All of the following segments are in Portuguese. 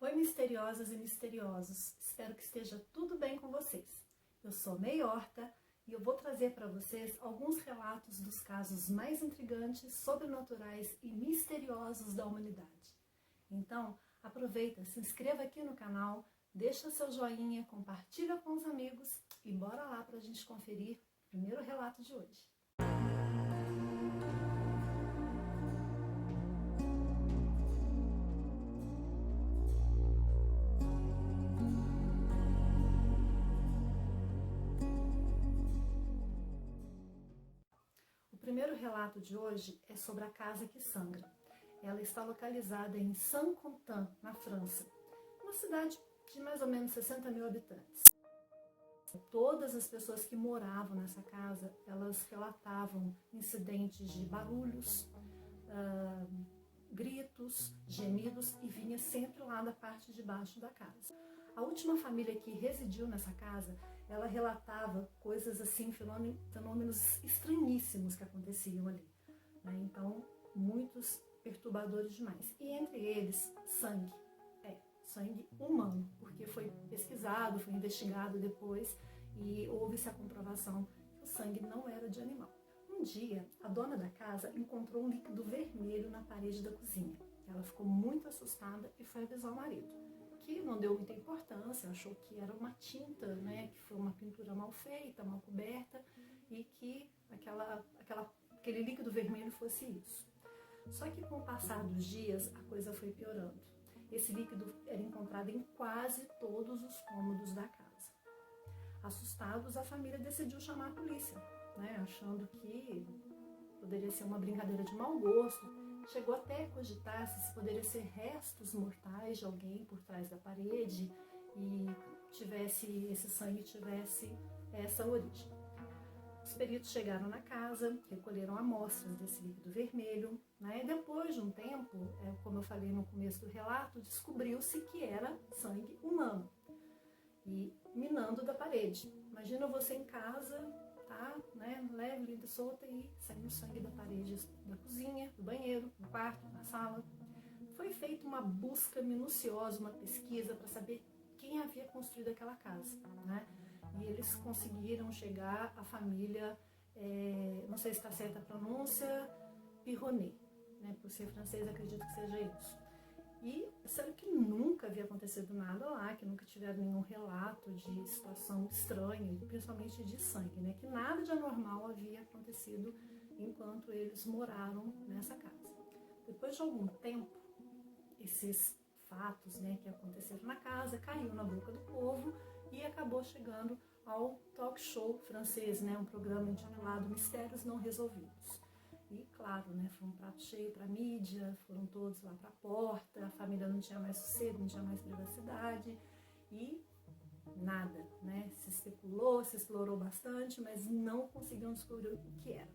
Oi, misteriosas e misteriosos! Espero que esteja tudo bem com vocês. Eu sou May Horta e eu vou trazer para vocês alguns relatos dos casos mais intrigantes, sobrenaturais e misteriosos da humanidade. Então, aproveita, se inscreva aqui no canal, deixa seu joinha, compartilha com os amigos e bora lá para a gente conferir o primeiro relato de hoje. O primeiro relato de hoje é sobre a casa que sangra. Ela está localizada em Saint-Quentin, na França, uma cidade de mais ou menos 60 mil habitantes. Todas as pessoas que moravam nessa casa, elas relatavam incidentes de barulhos, gritos, gemidos e vinha sempre lá da parte de baixo da casa. A última família que residiu nessa casa, ela relatava coisas assim, fenômenos estranhíssimos que aconteciam ali, né? Então, muitos perturbadores demais. E entre eles, sangue. Sangue humano, porque foi pesquisado, foi investigado depois e houve-se a comprovação que o sangue não era de animal. Um dia, a dona da casa encontrou um líquido vermelho na parede da cozinha. Ela ficou muito assustada e foi avisar o marido, que não deu muita importância, achou que era uma tinta, né, que foi uma pintura mal feita, mal coberta e que aquele líquido vermelho fosse isso. Só que com o passar dos dias, a coisa foi piorando. Esse líquido era encontrado em quase todos os cômodos da casa. Assustados, a família decidiu chamar a polícia, né, achando que poderia ser uma brincadeira de mau gosto. Chegou até a cogitar se poderia ser restos mortais de alguém por trás da parede e esse sangue tivesse essa origem. Os peritos chegaram na casa, recolheram amostras desse líquido vermelho, né? E depois de um tempo, como eu falei no começo do relato, descobriu-se que era sangue humano e minando da parede. Imagina você em casa, tá, né, leve, linda, solta e saindo sangue da parede da cozinha, do banheiro, do quarto, na sala. Foi feita uma busca minuciosa, uma pesquisa para saber quem havia construído aquela casa, né? E eles conseguiram chegar à família, não sei se está certa a pronúncia, Pironnet, né? Por ser francês, acredito que seja isso. E disseram que nunca havia acontecido nada lá, que nunca tiveram nenhum relato de situação estranha, principalmente de sangue, né? Que nada de anormal havia acontecido enquanto eles moraram nessa casa. Depois de algum tempo, esses fatos, né, que aconteceram na casa caiu na boca do povo e acabou chegando ao talk show francês, né, um programa intitulado Mistérios Não Resolvidos. E claro, né, foi um prato cheio para a mídia, foram todos lá para a porta, a família não tinha mais sossego, não tinha mais privacidade e nada, né, se especulou, se explorou bastante, mas não conseguiam descobrir o que era.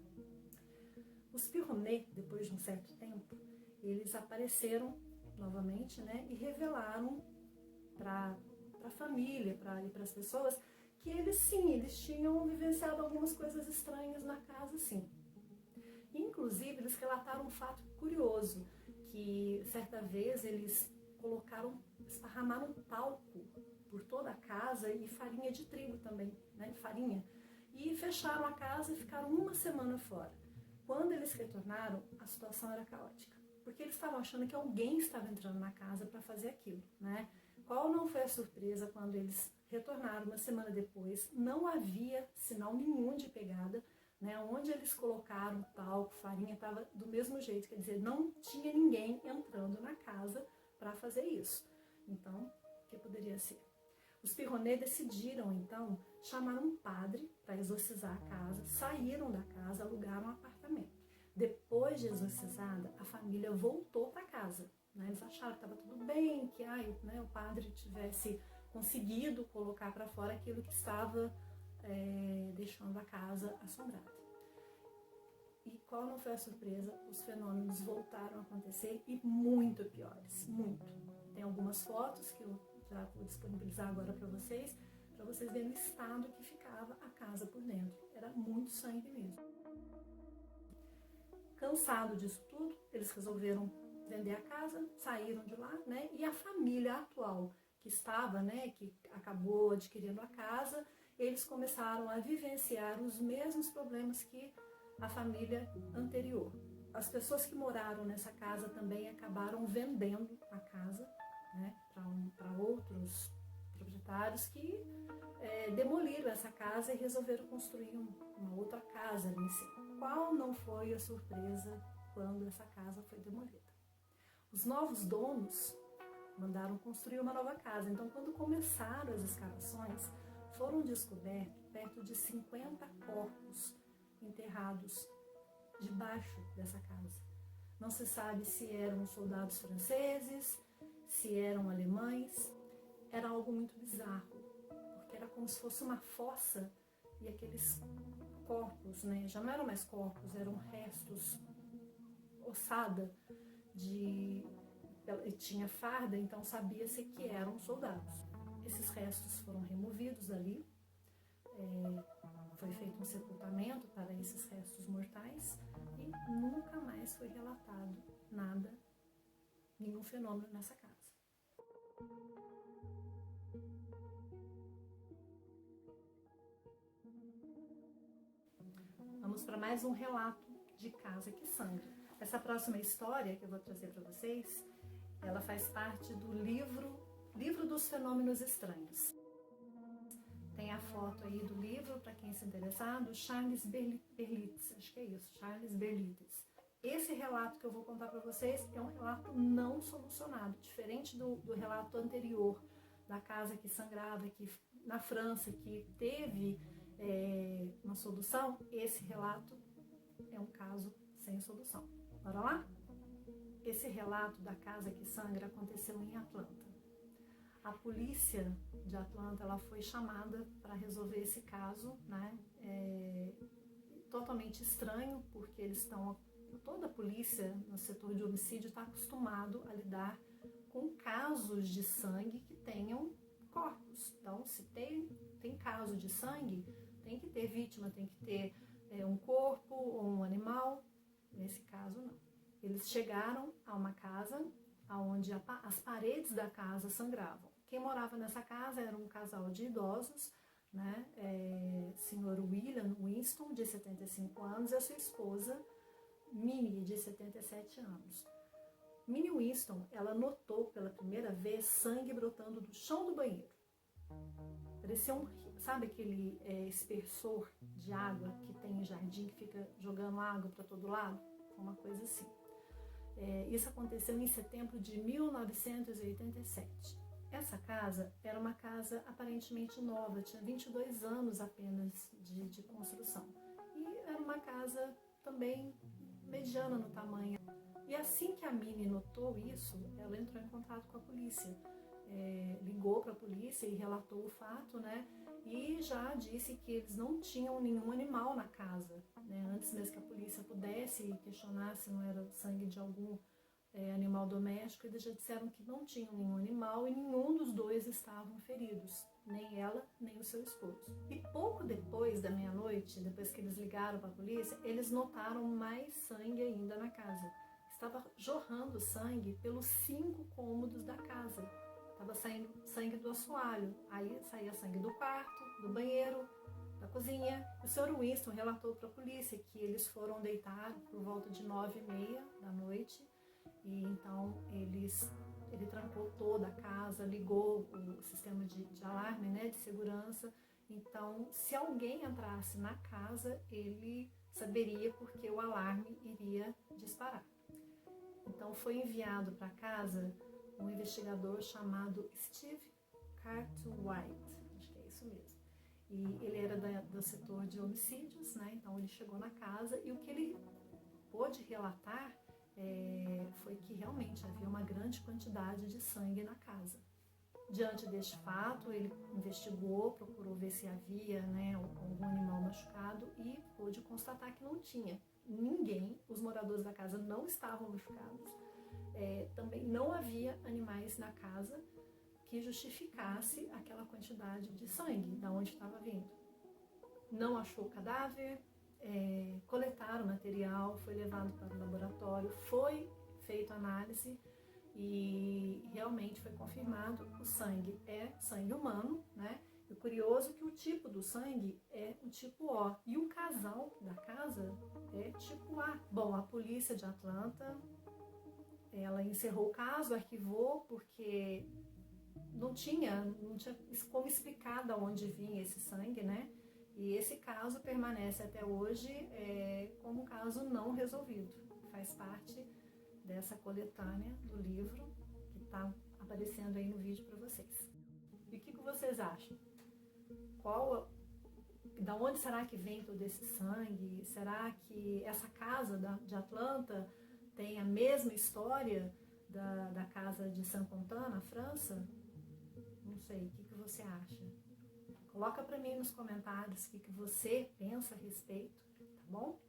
Os Pironnet, depois de um certo tempo, eles apareceram novamente, né, e revelaram para a família, para as pessoas, que eles tinham vivenciado algumas coisas estranhas na casa, sim. Inclusive, eles relataram um fato curioso, que certa vez eles esparramaram talco por toda a casa e farinha de trigo também, né, farinha, e fecharam a casa e ficaram uma semana fora. Quando eles retornaram, a situação era caótica, porque eles estavam achando que alguém estava entrando na casa para fazer aquilo, né? Qual não foi a surpresa quando eles retornaram uma semana depois? Não havia sinal nenhum de pegada, né? Onde eles colocaram talco, farinha, estava do mesmo jeito, quer dizer, não tinha ninguém entrando na casa para fazer isso. Então, o que poderia ser? Os Pironnet decidiram, então, chamar um padre para exorcizar a casa, saíram da casa, alugaram um apartamento. Depois de exorcizada, a família voltou para casa, né? Eles acharam que estava tudo bem, que né, o padre tivesse conseguido colocar para fora aquilo que estava deixando a casa assombrada. E qual não foi a surpresa? Os fenômenos voltaram a acontecer e muito piores, muito. Tem algumas fotos que eu já vou disponibilizar agora para vocês verem o estado que ficava a casa por dentro. Era muito sangue mesmo. Cansado disso tudo, eles resolveram vender a casa, saíram de lá, né? E a família atual que estava, né, que acabou adquirindo a casa, eles começaram a vivenciar os mesmos problemas que a família anterior. As pessoas que moraram nessa casa também acabaram vendendo a casa, né, para outros proprietários que demoliram essa casa e resolveram construir uma outra casa ali em cima. Qual não foi a surpresa quando essa casa foi demolida? Os novos donos mandaram construir uma nova casa. Então, quando começaram as escavações, foram descobertos perto de 50 corpos enterrados debaixo dessa casa. Não se sabe se eram soldados franceses, se eram alemães. Era algo muito bizarro, porque era como se fosse uma fossa e aqueles corpos, né, já não eram mais corpos, eram restos, ossada, tinha farda, então sabia-se que eram soldados. Esses restos foram removidos dali, foi feito um sepultamento para esses restos mortais e nunca mais foi relatado nada, nenhum fenômeno nessa casa. Vamos para mais um relato de casa que sangra. Essa próxima história que eu vou trazer para vocês, ela faz parte do livro dos Fenômenos Estranhos. Tem a foto aí do livro, para quem se interessar, do Charles Berlitz, acho que é isso, Charles Berlitz. Esse relato que eu vou contar para vocês é um relato não solucionado, diferente do relato anterior, da casa que sangrava, que na França, que teve uma solução. Esse relato é um caso sem solução. Bora lá? Esse relato da casa que sangra aconteceu em Atlanta. A polícia de Atlanta, ela foi chamada para resolver esse caso, né? Totalmente estranho, porque toda a polícia no setor de homicídio está acostumado a lidar com casos de sangue que tenham corpos. Então, se tem caso de sangue, tem que ter vítima, tem que ter um corpo ou um animal. Nesse caso, não. Eles chegaram a uma casa onde as paredes da casa sangravam. Quem morava nessa casa era um casal de idosos, né? Senhor William Winston, de 75 anos, e a sua esposa, Minnie, de 77 anos. Minnie Winston, ela notou pela primeira vez sangue brotando do chão do banheiro. Parecia sabe aquele espersor de água que tem em jardim, que fica jogando água para todo lado? Uma coisa assim. Isso aconteceu em setembro de 1987. Essa casa era uma casa aparentemente nova, tinha 22 anos apenas de construção. E era uma casa também mediana no tamanho. E assim que a Minnie notou isso, ela entrou em contato com a polícia. Ligou para a polícia e relatou o fato, né? E já disse que eles não tinham nenhum animal na casa, né? Antes mesmo que a polícia pudesse questionar se não era sangue de algum animal doméstico, eles já disseram que não tinham nenhum animal e nenhum dos dois estavam feridos, nem ela, nem o seu esposo. E pouco depois da meia-noite, depois que eles ligaram para a polícia, eles notaram mais sangue ainda na casa. Estava jorrando sangue pelos 5 cômodos da casa. Estava saindo sangue do assoalho, aí saía sangue do quarto, do banheiro, da cozinha. O Sr. Winston relatou para a polícia que eles foram deitar por volta de 9h30 da noite, e então ele trancou toda a casa, ligou o sistema de alarme, né, de segurança. Então, se alguém entrasse na casa, ele saberia porque o alarme iria disparar. Então foi enviado para casa um investigador chamado Steve Cartwright, acho que é isso mesmo. E ele era do setor de homicídios, né? Então ele chegou na casa e o que ele pôde relatar foi que realmente havia uma grande quantidade de sangue na casa. Diante deste fato, ele investigou, procurou ver se havia, né, algum animal machucado e pôde constatar que não tinha. Ninguém, os moradores da casa não estavam machucados. Também não havia animais na casa que justificasse aquela quantidade de sangue, da onde estava vindo. Não achou o cadáver, coletaram o material, foi levado para o laboratório, foi feito análise e realmente foi confirmado, o sangue é sangue humano, né? E o curioso é que o tipo do sangue é o tipo O. E o casal da casa é tipo A. Bom, a polícia de Atlanta, ela encerrou o caso, arquivou, porque não tinha como explicar de onde vinha esse sangue, né? E esse caso permanece até hoje como um caso não resolvido. Faz parte dessa coletânea do livro que está aparecendo aí no vídeo para vocês. E o que vocês acham? Da onde será que vem todo esse sangue? Será que essa casa de Atlanta tem a mesma história da casa de Saint-Quentin, na França? Não sei, o que você acha? Coloca para mim nos comentários o que você pensa a respeito, tá bom?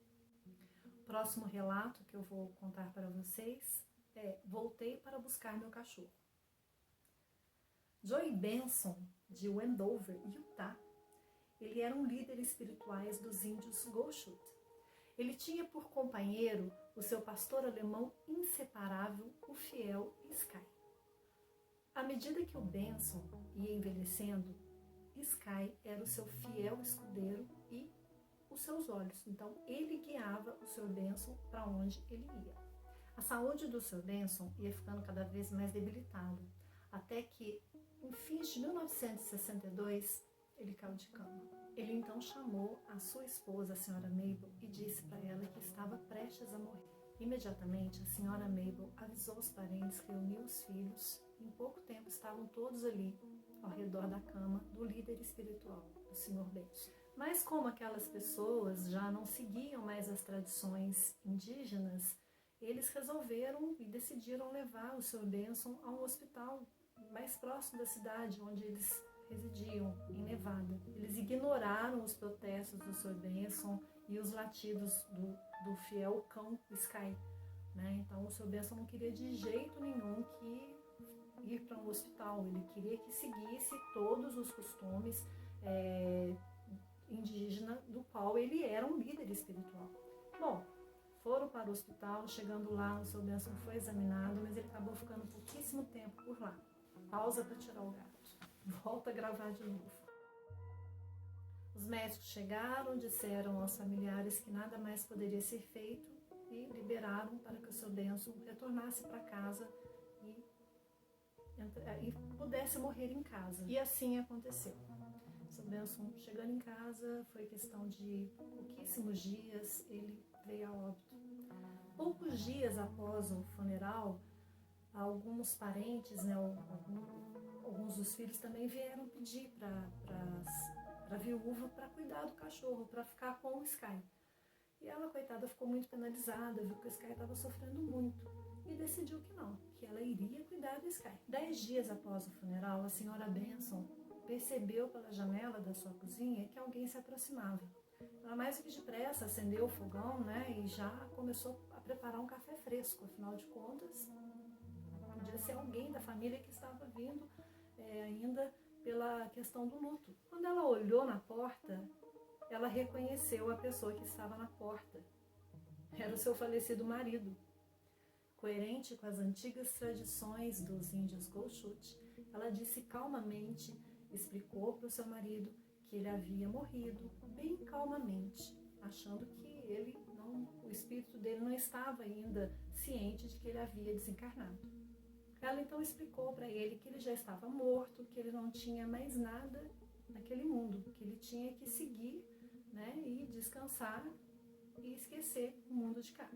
O próximo relato que eu vou contar para vocês é Voltei para buscar meu cachorro. Joey Benson, de Wendover, Utah, ele era um líder espiritual dos índios Goshut. Ele tinha por companheiro o seu pastor alemão inseparável, o fiel Sky. À medida que o Benson ia envelhecendo, Sky era o seu fiel escudeiro e os seus olhos. Então, ele guiava o Sr. Benson para onde ele ia. A saúde do Sr. Benson ia ficando cada vez mais debilitada, até que, em fins de 1962, ele caiu de cama. Ele então chamou a sua esposa, a senhora Mabel, e disse para ela que estava prestes a morrer. Imediatamente, a senhora Mabel avisou os parentes, reuniu os filhos, e em pouco tempo estavam todos ali, ao redor da cama do líder espiritual, do Sr. Benson. Mas como aquelas pessoas já não seguiam mais as tradições indígenas, eles resolveram e decidiram levar o Sr. Benson a um hospital mais próximo da cidade, onde eles residiam, em Nevada. Eles ignoraram os protestos do Sr. Benson e os latidos do fiel cão Sky, né? Então o Sr. Benson não queria de jeito nenhum que ir para um hospital, ele queria que seguisse todos os costumes indígena do qual ele era um líder espiritual. Bom, foram para o hospital, chegando lá, o Sr. Benson foi examinado, mas ele acabou ficando pouquíssimo tempo por lá. Pausa para tirar o gato. Volta a gravar de novo. Os médicos chegaram, disseram aos familiares que nada mais poderia ser feito e liberaram para que o Sr. Benson retornasse para casa e pudesse morrer em casa. E assim aconteceu. O Sr. Benson, chegando em casa, foi questão de pouquíssimos dias, ele veio a óbito. Poucos dias após o funeral, alguns parentes, né, alguns dos filhos também vieram pedir para a viúva para cuidar do cachorro, para ficar com o Sky. E ela, coitada, ficou muito penalizada, viu que o Sky estava sofrendo muito e decidiu que não, que ela iria cuidar do Sky. 10 dias após o funeral, a senhora Benson percebeu pela janela da sua cozinha que alguém se aproximava. Ela mais do que depressa acendeu o fogão, né, e já começou a preparar um café fresco. Afinal de contas, podia ser alguém da família que estava vindo ainda pela questão do luto. Quando ela olhou na porta, ela reconheceu a pessoa que estava na porta. Era o seu falecido marido. Coerente com as antigas tradições dos índios Goshut, ela disse calmamente, explicou para o seu marido que ele havia morrido, bem calmamente, achando que o espírito dele não estava ainda ciente de que ele havia desencarnado. Ela então explicou para ele que ele já estava morto, que ele não tinha mais nada naquele mundo, que ele tinha que seguir, né, e descansar e esquecer o mundo de cá.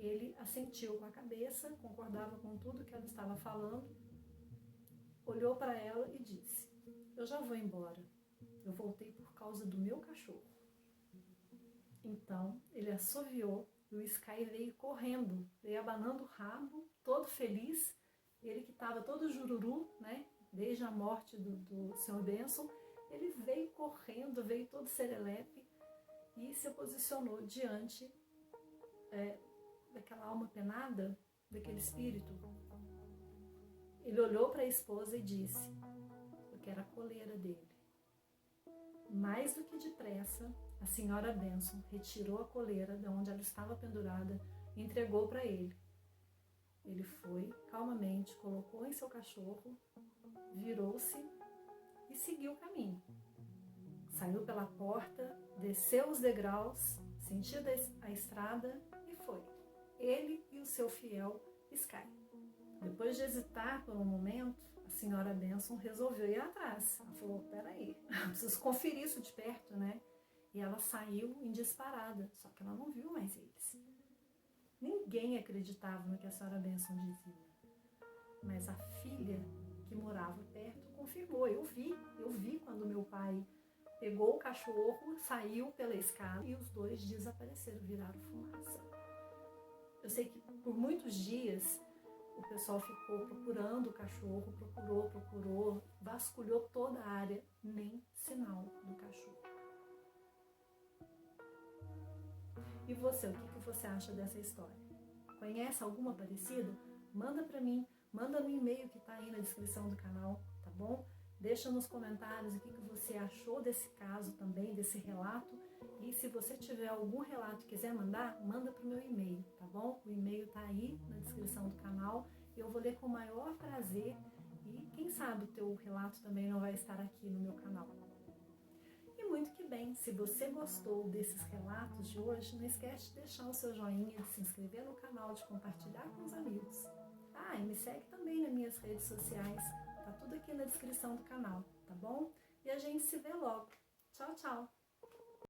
Ele assentiu com a cabeça, concordava com tudo que ela estava falando, olhou para ela e disse: "Eu já vou embora. Eu voltei por causa do meu cachorro." Então ele assoviou e o Sky veio correndo, veio abanando o rabo, todo feliz. Ele que estava todo jururu, né, desde a morte do Sr. Benson, ele veio correndo, veio todo serelepe e se posicionou diante daquela alma penada, daquele espírito. Ele olhou para a esposa e disse, porque era a coleira dele. Mais do que depressa, a senhora Benson retirou a coleira de onde ela estava pendurada e entregou para ele. Ele foi calmamente, colocou em seu cachorro, virou-se e seguiu o caminho. Saiu pela porta, desceu os degraus, sentiu a estrada e foi. Ele e o seu fiel Sky. Depois de hesitar por um momento, a senhora Benson resolveu ir atrás. Ela falou, peraí, preciso conferir isso de perto, né? E ela saiu em disparada, só que ela não viu mais eles. Ninguém acreditava no que a senhora Benson dizia. Mas a filha que morava perto confirmou. Eu vi quando meu pai pegou o cachorro, saiu pela escada e os dois desapareceram, viraram fumaça. Eu sei que por muitos dias o pessoal ficou procurando o cachorro, procurou, vasculhou toda a área, nem sinal do cachorro. E você, o que você acha dessa história? Conhece alguma parecida? Manda para mim, manda no e-mail que está aí na descrição do canal, tá bom? Deixa nos comentários o que você achou desse caso também, desse relato. E se você tiver algum relato e quiser mandar, manda para o meu e-mail, tá bom? O e-mail está aí na descrição do canal. Eu vou ler com o maior prazer e quem sabe o teu relato também não vai estar aqui no meu canal. E muito que bem, se você gostou desses relatos de hoje, não esquece de deixar o seu joinha, de se inscrever no canal, de compartilhar com os amigos. Ah, e me segue também nas minhas redes sociais, tá tudo aqui na descrição do canal, tá bom? E a gente se vê logo. Tchau, tchau!